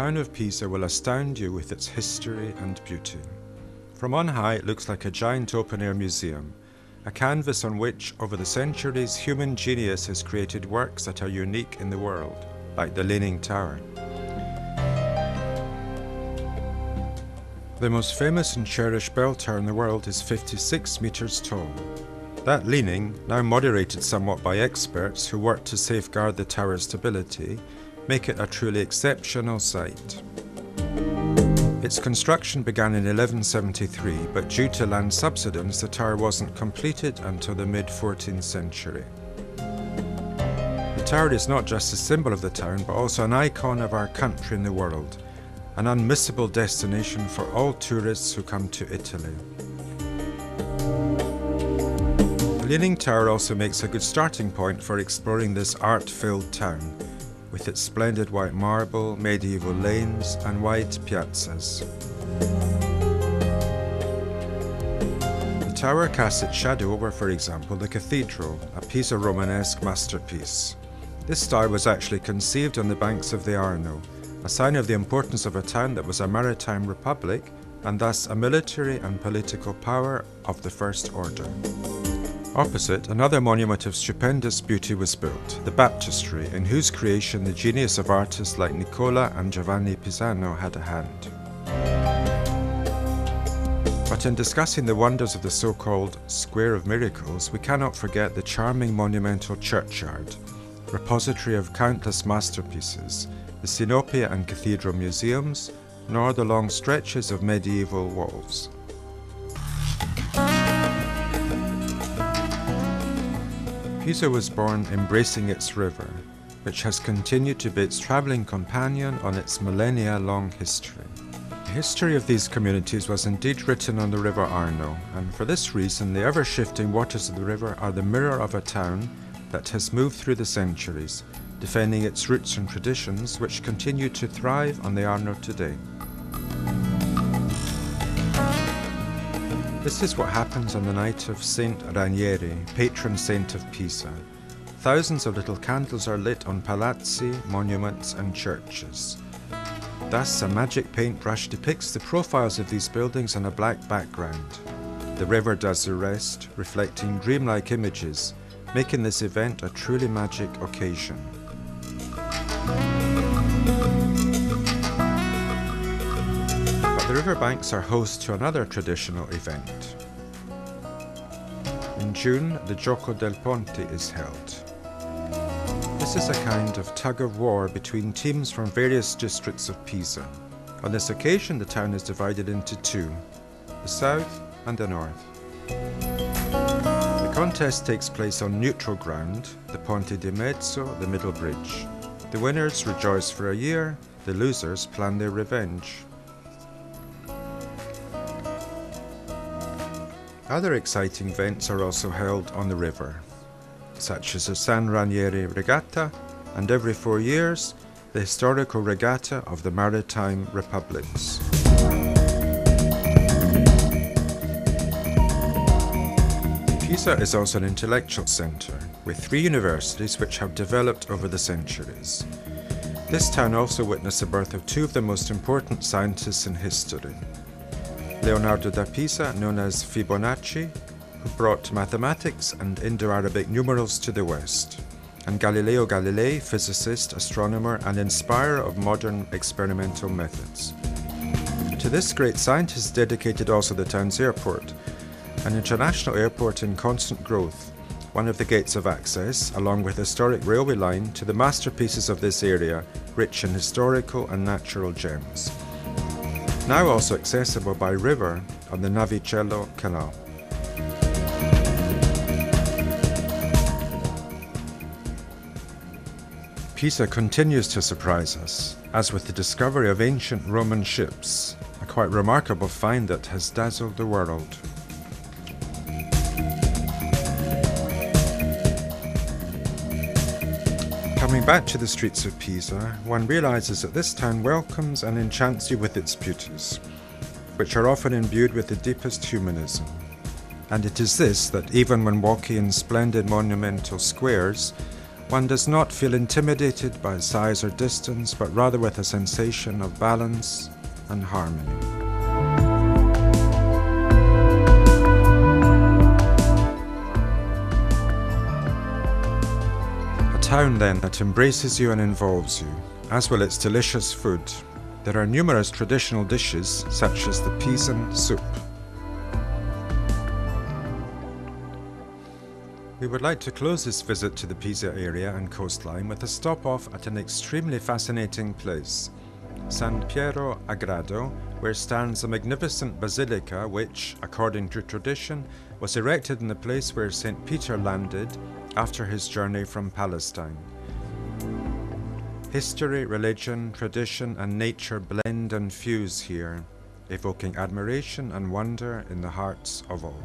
town of Pisa will astound you with its history and beauty. From on high it looks like a giant open-air museum, a canvas on which, over the centuries, human genius has created works that are unique in the world, like the Leaning Tower. The most famous and cherished bell tower in the world is 56 meters tall. That leaning, now moderated somewhat by experts who work to safeguard the tower's stability, make it a truly exceptional sight. Its construction began in 1173, but due to land subsidence, the tower wasn't completed until the mid-14th century. The tower is not just a symbol of the town, but also an icon of our country in the world, an unmissable destination for all tourists who come to Italy. The Leaning Tower also makes a good starting point for exploring this art-filled town, with its splendid white marble, medieval lanes and wide piazzas. The tower casts its shadow over, for example, the cathedral, a Pisa Romanesque masterpiece. This style was actually conceived on the banks of the Arno, a sign of the importance of a town that was a maritime republic and thus a military and political power of the first order. Opposite, another monument of stupendous beauty was built, the baptistry, in whose creation the genius of artists like Nicola and Giovanni Pisano had a hand. But in discussing the wonders of the so-called Square of Miracles, we cannot forget the charming monumental churchyard, repository of countless masterpieces, the Sinopia and Cathedral museums, nor the long stretches of medieval walls. Pisa was born embracing its river, which has continued to be its travelling companion on its millennia-long history. The history of these communities was indeed written on the river Arno, and for this reason the ever-shifting waters of the river are the mirror of a town that has moved through the centuries, defending its roots and traditions which continue to thrive on the Arno today. This is what happens on the night of Saint Ranieri, patron saint of Pisa. Thousands of little candles are lit on palazzi, monuments and churches. Thus, a magic paintbrush depicts the profiles of these buildings on a black background. The river does the rest, reflecting dreamlike images, making this event a truly magic occasion. The riverbanks are host to another traditional event. In June, the Gioco del Ponte is held. This is a kind of tug-of-war between teams from various districts of Pisa. On this occasion, the town is divided into two, the south and the north. The contest takes place on neutral ground, the Ponte di Mezzo, the middle bridge. The winners rejoice for a year, the losers plan their revenge. Other exciting events are also held on the river, such as the San Ranieri Regatta, and every 4 years, the historical regatta of the maritime republics. Pisa is also an intellectual centre, with 3 universities which have developed over the centuries. This town also witnessed the birth of 2 of the most important scientists in history. Leonardo da Pisa, known as Fibonacci, who brought mathematics and Indo-Arabic numerals to the West, and Galileo Galilei, physicist, astronomer, and inspirer of modern experimental methods. To this great scientist dedicated also the town's airport, an international airport in constant growth, one of the gates of access, along with a historic railway line, to the masterpieces of this area, rich in historical and natural gems. Now also accessible by river on the Navicello Canal. Pisa continues to surprise us, as with the discovery of ancient Roman ships, a quite remarkable find that has dazzled the world. Coming back to the streets of Pisa, one realizes that this town welcomes and enchants you with its beauties, which are often imbued with the deepest humanism. And it is this that, even when walking in splendid monumental squares, One does not feel intimidated by size or distance, but rather with a sensation of balance and harmony. A town then that embraces you and involves you, as will its delicious food. There are numerous traditional dishes, such as the Pisan soup. We would like to close this visit to the Pisa area and coastline with a stop off at an extremely fascinating place, San Piero a Grado, where stands a magnificent basilica which, according to tradition, was erected in the place where St. Peter landed after his journey from Palestine. History, religion, tradition and nature blend and fuse here, evoking admiration and wonder in the hearts of all.